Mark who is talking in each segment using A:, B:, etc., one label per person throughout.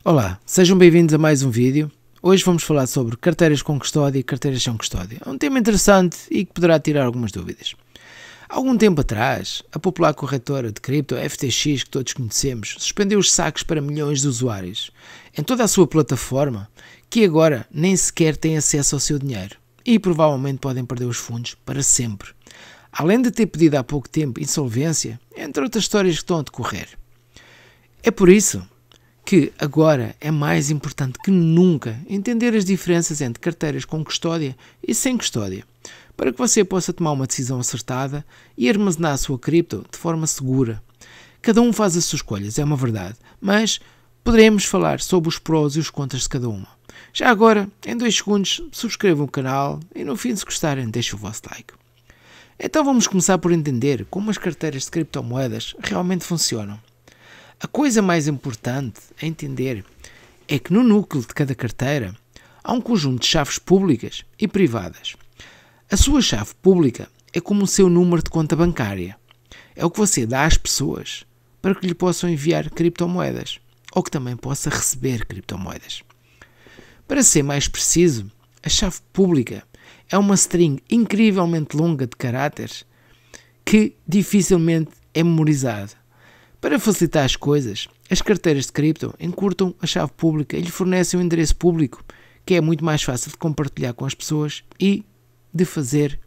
A: Olá, sejam bem-vindos a mais um vídeo. Hoje vamos falar sobre carteiras com custódia e carteiras sem custódia. É um tema interessante e que poderá tirar algumas dúvidas. Há algum tempo atrás, a popular corretora de cripto FTX, que todos conhecemos, suspendeu os saques para milhões de usuários em toda a sua plataforma, que agora nem sequer têm acesso ao seu dinheiro e provavelmente podem perder os fundos para sempre. Além de ter pedido há pouco tempo insolvência, entre outras histórias que estão a decorrer. É por isso que agora é mais importante que nunca entender as diferenças entre carteiras com custódia e sem custódia, para que você possa tomar uma decisão acertada e armazenar a sua cripto de forma segura. Cada um faz as suas escolhas, é uma verdade, mas poderemos falar sobre os prós e os contras de cada uma. Já agora, em 2 segundos, subscrevam o canal e no fim, se gostarem, deixem o vosso like. Então vamos começar por entender como as carteiras de criptomoedas realmente funcionam. A coisa mais importante a entender é que no núcleo de cada carteira há um conjunto de chaves públicas e privadas. A sua chave pública é como o seu número de conta bancária. É o que você dá às pessoas para que lhe possam enviar criptomoedas ou que também possa receber criptomoedas. Para ser mais preciso, a chave pública é uma string incrivelmente longa de caráteres que dificilmente é memorizada. Para facilitar as coisas, as carteiras de cripto encurtam a chave pública e lhe fornecem um endereço público, que é muito mais fácil de compartilhar com as pessoas e de fazer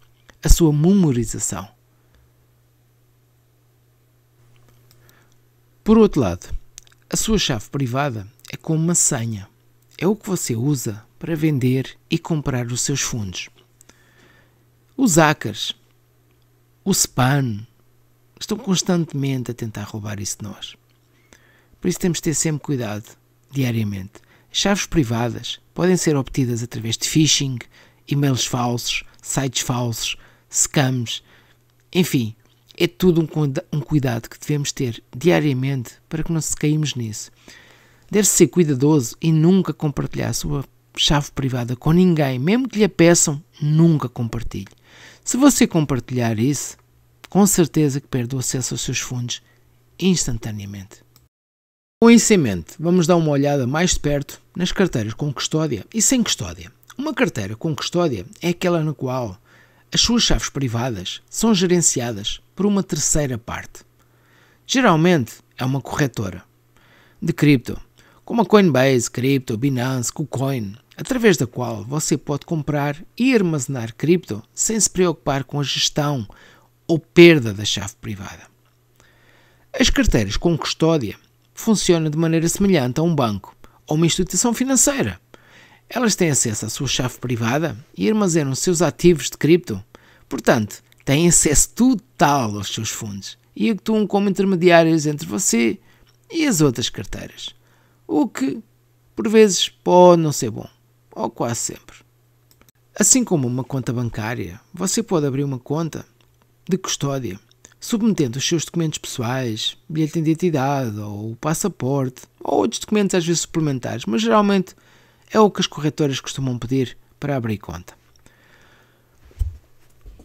A: a sua memorização. Por outro lado, a sua chave privada é como uma senha. É o que você usa para vender e comprar os seus fundos. Os hackers, o spam, estão constantemente a tentar roubar isso de nós. Por isso temos de ter sempre cuidado, diariamente. Chaves privadas podem ser obtidas através de phishing, e-mails falsos, sites falsos, scams, enfim, é tudo um cuidado que devemos ter diariamente para que não se caímos nisso. Deve-se ser cuidadoso e nunca compartilhar a sua chave privada com ninguém, mesmo que lhe a peçam, nunca compartilhe. Se você compartilhar isso, com certeza que perde o acesso aos seus fundos instantaneamente. Com isso em mente, vamos dar uma olhada mais de perto nas carteiras com custódia e sem custódia. Uma carteira com custódia é aquela na qual as suas chaves privadas são gerenciadas por uma terceira parte. Geralmente é uma corretora de cripto, como a Coinbase, Crypto, Binance, KuCoin, através da qual você pode comprar e armazenar cripto sem se preocupar com a gestão ou perda da chave privada. As carteiras com custódia funcionam de maneira semelhante a um banco ou uma instituição financeira. Elas têm acesso à sua chave privada e armazenam os seus ativos de cripto, portanto, têm acesso total aos seus fundos e actuam como intermediários entre você e as outras carteiras, o que, por vezes, pode não ser bom, ou quase sempre. Assim como uma conta bancária, você pode abrir uma conta de custódia, submetendo os seus documentos pessoais, bilhete de identidade ou passaporte, ou outros documentos às vezes suplementares, mas geralmente é o que as corretoras costumam pedir para abrir conta.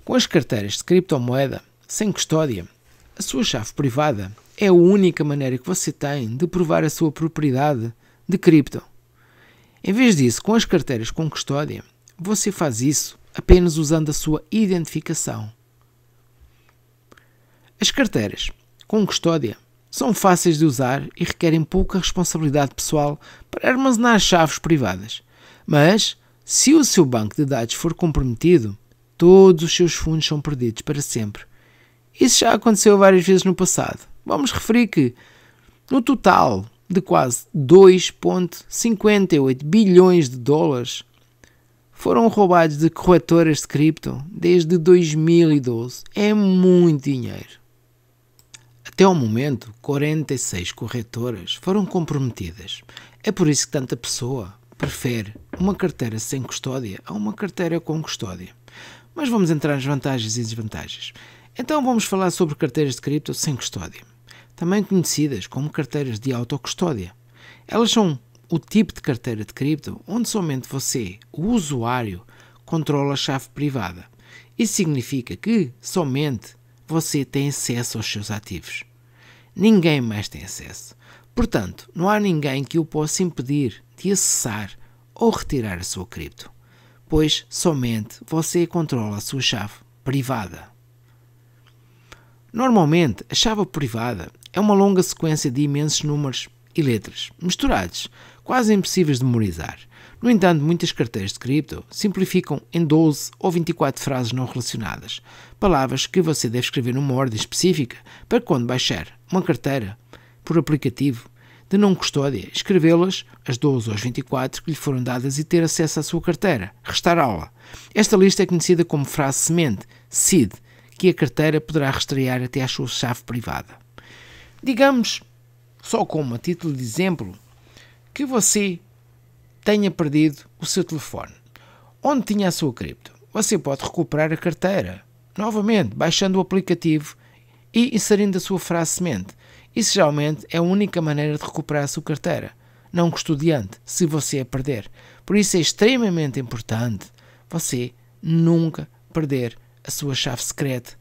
A: Com as carteiras de criptomoeda sem custódia, a sua chave privada é a única maneira que você tem de provar a sua propriedade de cripto. Em vez disso, com as carteiras com custódia, você faz isso apenas usando a sua identificação. As carteiras com custódia são fáceis de usar e requerem pouca responsabilidade pessoal para armazenar chaves privadas. Mas, se o seu banco de dados for comprometido, todos os seus fundos são perdidos para sempre. Isso já aconteceu várias vezes no passado. Vamos referir que, no total de quase 2,58 bilhões de dólares, foram roubados de corretoras de cripto desde 2012. É muito dinheiro. Até ao momento, 46 corretoras foram comprometidas. É por isso que tanta pessoa prefere uma carteira sem custódia a uma carteira com custódia. Mas vamos entrar nas vantagens e desvantagens. Então vamos falar sobre carteiras de cripto sem custódia, também conhecidas como carteiras de autocustódia. Elas são o tipo de carteira de cripto onde somente você, o usuário, controla a chave privada. Isso significa que somente você tem acesso aos seus ativos. Ninguém mais tem acesso. Portanto, não há ninguém que o possa impedir de acessar ou retirar a sua cripto, pois somente você controla a sua chave privada. Normalmente, a chave privada é uma longa sequência de imensos números e letras misturados, quase impossíveis de memorizar. No entanto, muitas carteiras de cripto simplificam em 12 ou 24 frases não relacionadas, palavras que você deve escrever numa ordem específica para quando baixar uma carteira por aplicativo de não custódia, escrevê-las as 12 ou as 24 que lhe foram dadas e ter acesso à sua carteira, restaurá-la. Esta lista é conhecida como frase semente, seed, que a carteira poderá rastrear até à sua chave privada. Digamos, só como a título de exemplo, que você tenha perdido o seu telefone. Onde tinha a sua cripto? Você pode recuperar a carteira, novamente, baixando o aplicativo e inserindo a sua frase semente. Isso geralmente é a única maneira de recuperar a sua carteira, não custodiante, se você a perder. Por isso é extremamente importante você nunca perder a sua chave secreta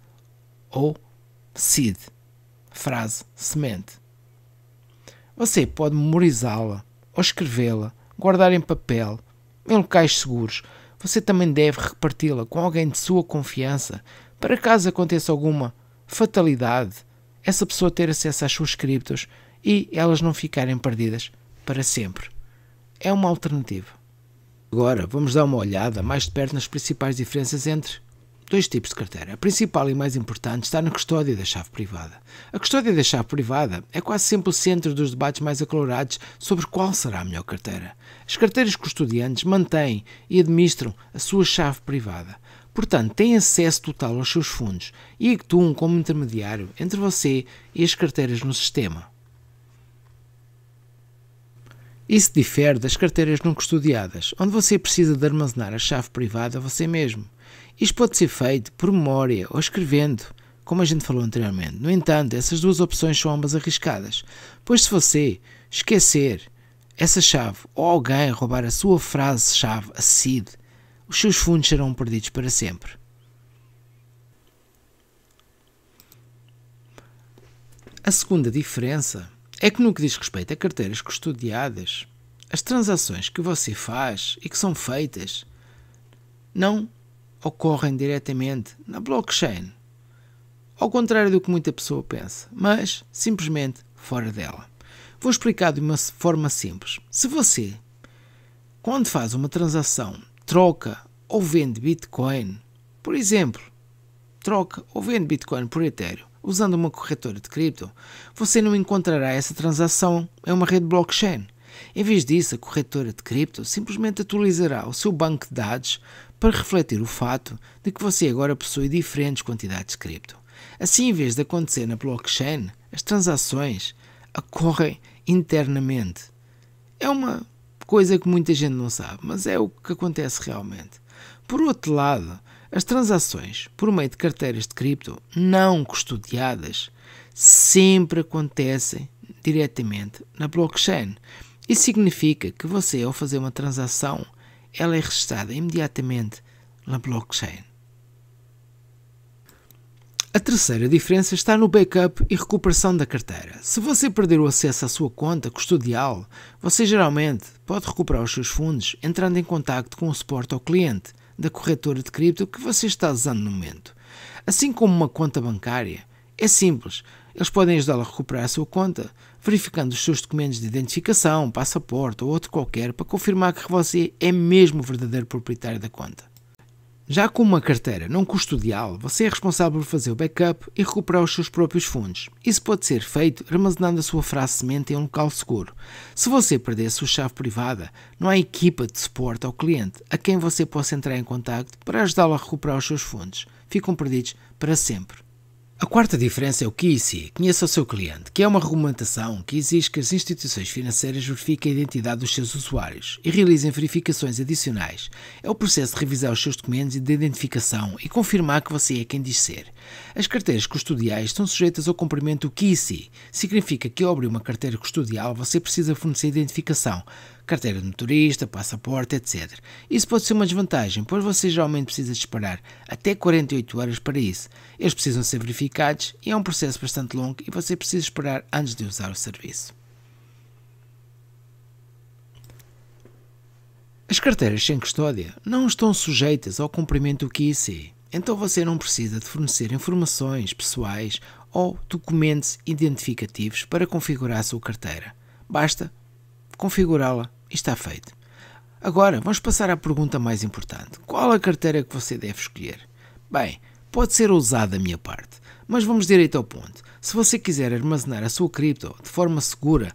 A: ou seed, frase semente. Você pode memorizá-la ou escrevê-la, guardar em papel, em locais seguros. Você também deve reparti-la com alguém de sua confiança para caso aconteça alguma fatalidade, essa pessoa ter acesso às suas criptos e elas não ficarem perdidas para sempre. É uma alternativa. Agora vamos dar uma olhada mais de perto nas principais diferenças entre dois tipos de carteira. A principal e mais importante está na custódia da chave privada. A custódia da chave privada é quase sempre o centro dos debates mais acalorados sobre qual será a melhor carteira. As carteiras custodiantes mantêm e administram a sua chave privada. Portanto, têm acesso total aos seus fundos e actuam como intermediário entre você e as carteiras no sistema. Isso difere das carteiras não custodiadas, onde você precisa de armazenar a chave privada você mesmo. Isto pode ser feito por memória ou escrevendo, como a gente falou anteriormente. No entanto, essas duas opções são ambas arriscadas, pois se você esquecer essa chave ou alguém roubar a sua frase-chave, a seed, os seus fundos serão perdidos para sempre. A segunda diferença é que no que diz respeito a carteiras custodiadas, as transações que você faz e que são feitas não ocorrem diretamente na blockchain, ao contrário do que muita pessoa pensa, mas simplesmente fora dela. Vou explicar de uma forma simples. Se você, quando faz uma transação, troca ou vende Bitcoin, por exemplo, troca ou vende Bitcoin por Ethereum, usando uma corretora de cripto, você não encontrará essa transação em uma rede blockchain. Em vez disso, a corretora de cripto simplesmente atualizará o seu banco de dados para refletir o fato de que você agora possui diferentes quantidades de cripto. Assim, em vez de acontecer na blockchain, as transações ocorrem internamente. É uma coisa que muita gente não sabe, mas é o que acontece realmente. Por outro lado, as transações por meio de carteiras de cripto não custodiadas sempre acontecem diretamente na blockchain. Isso significa que você, ao fazer uma transação, ela é registrada imediatamente na blockchain. A terceira diferença está no backup e recuperação da carteira. Se você perder o acesso à sua conta custodial, você geralmente pode recuperar os seus fundos entrando em contacto com o suporte ao cliente da corretora de cripto que você está usando no momento. Assim como uma conta bancária, é simples. Eles podem ajudá-lo a recuperar a sua conta, verificando os seus documentos de identificação, passaporte ou outro qualquer para confirmar que você é mesmo o verdadeiro proprietário da conta. Já com uma carteira não custodial, você é responsável por fazer o backup e recuperar os seus próprios fundos. Isso pode ser feito armazenando a sua frase semente em um local seguro. Se você perder a sua chave privada, não há equipa de suporte ao cliente a quem você possa entrar em contacto para ajudá-lo a recuperar os seus fundos. Ficam perdidos para sempre. A quarta diferença é o KYC, conheça o seu cliente, que é uma regulamentação que exige que as instituições financeiras verifiquem a identidade dos seus usuários e realizem verificações adicionais. É o processo de revisar os seus documentos de identificação e confirmar que você é quem diz ser. As carteiras custodiais estão sujeitas ao cumprimento do KYC. Significa que ao abrir uma carteira custodial você precisa fornecer identificação, carteira de motorista, passaporte, etc. Isso pode ser uma desvantagem, pois você geralmente precisa de esperar até 48 horas para isso. Eles precisam ser verificados e é um processo bastante longo e você precisa esperar antes de usar o serviço. As carteiras sem custódia não estão sujeitas ao cumprimento do QIC, então você não precisa de fornecer informações pessoais ou documentos identificativos para configurar a sua carteira. Basta configurá-la e está feito. Agora, vamos passar à pergunta mais importante. Qual a carteira que você deve escolher? Bem, pode ser ousada da minha parte, mas vamos direito ao ponto. Se você quiser armazenar a sua cripto de forma segura,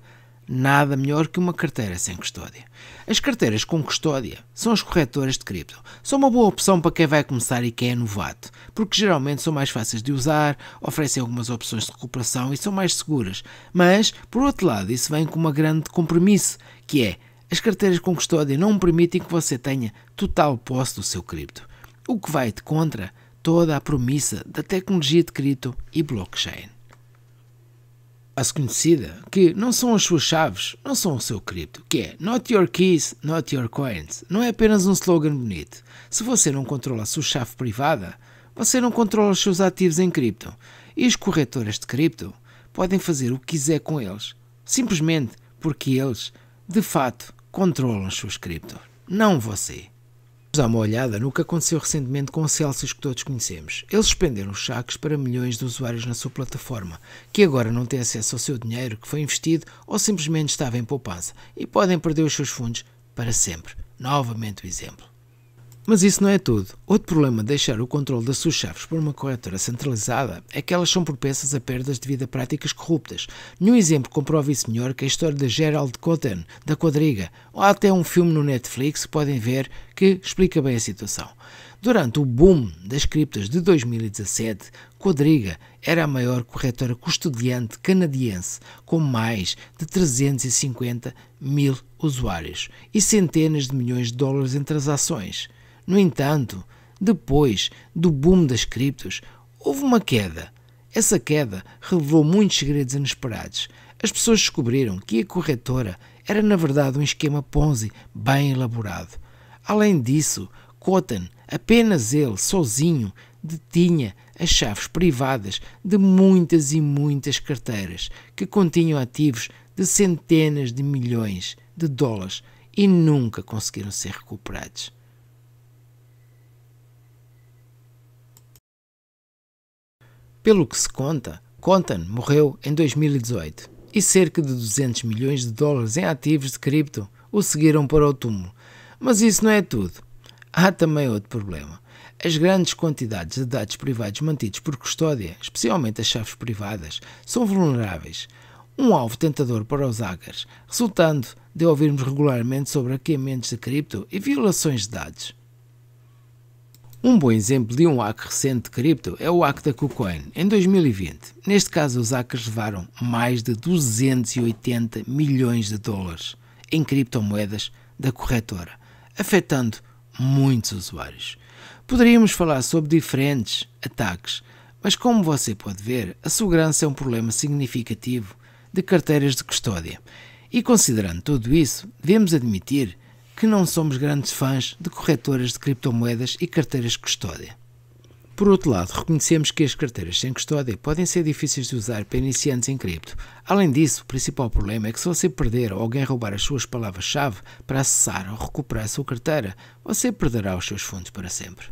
A: nada melhor que uma carteira sem custódia. As carteiras com custódia são as corretoras de cripto. São uma boa opção para quem vai começar e quem é novato, porque geralmente são mais fáceis de usar, oferecem algumas opções de recuperação e são mais seguras. Mas, por outro lado, isso vem com uma grande compromisso, que é as carteiras com custódia não permitem que você tenha total posse do seu cripto, o que vai de contra toda a premissa da tecnologia de cripto e blockchain. A conhecida que não são as suas chaves, não são o seu cripto, que é Not Your Keys, Not Your Coins. Não é apenas um slogan bonito. Se você não controla a sua chave privada, você não controla os seus ativos em cripto. E as corretoras de cripto podem fazer o que quiser com eles, simplesmente porque eles, de fato, controlam as suas criptos, não você. Vamos dar uma olhada no que aconteceu recentemente com o Celsius que todos conhecemos. Eles suspenderam os saques para milhões de usuários na sua plataforma, que agora não têm acesso ao seu dinheiro que foi investido ou simplesmente estava em poupança e podem perder os seus fundos para sempre. Novamente o exemplo. Mas isso não é tudo. Outro problema de deixar o controle das suas chaves por uma corretora centralizada é que elas são propensas a perdas devido a práticas corruptas. Nenhum exemplo comprova isso melhor que a história de Gerald Cotten, da Quadriga, ou até um filme no Netflix que podem ver que explica bem a situação. Durante o boom das criptos de 2017, Quadriga era a maior corretora custodiante canadiense, com mais de 350 mil usuários e centenas de milhões de dólares em transações. No entanto, depois do boom das criptos, houve uma queda. Essa queda revelou muitos segredos inesperados. As pessoas descobriram que a corretora era na verdade um esquema Ponzi bem elaborado. Além disso, Cotten, apenas ele, sozinho, detinha as chaves privadas de muitas e muitas carteiras que continham ativos de centenas de milhões de dólares e nunca conseguiram ser recuperados. Pelo que se conta, Cotten morreu em 2018 e cerca de 200 milhões de dólares em ativos de cripto o seguiram para o túmulo. Mas isso não é tudo. Há também outro problema. As grandes quantidades de dados privados mantidos por custódia, especialmente as chaves privadas, são vulneráveis. Um alvo tentador para os hackers, resultando de ouvirmos regularmente sobre hackeamentos de cripto e violações de dados. Um bom exemplo de um hack recente de cripto é o hack da KuCoin, em 2020. Neste caso, os hackers levaram mais de 280 milhões de dólares em criptomoedas da corretora, afetando muitos usuários. Poderíamos falar sobre diferentes ataques, mas como você pode ver, a segurança é um problema significativo de carteiras de custódia. E considerando tudo isso, devemos admitir que não somos grandes fãs de corretoras de criptomoedas e carteiras de custódia. Por outro lado, reconhecemos que as carteiras sem custódia podem ser difíceis de usar para iniciantes em cripto. Além disso, o principal problema é que se você perder ou alguém roubar as suas palavras-chave para acessar ou recuperar a sua carteira, você perderá os seus fundos para sempre.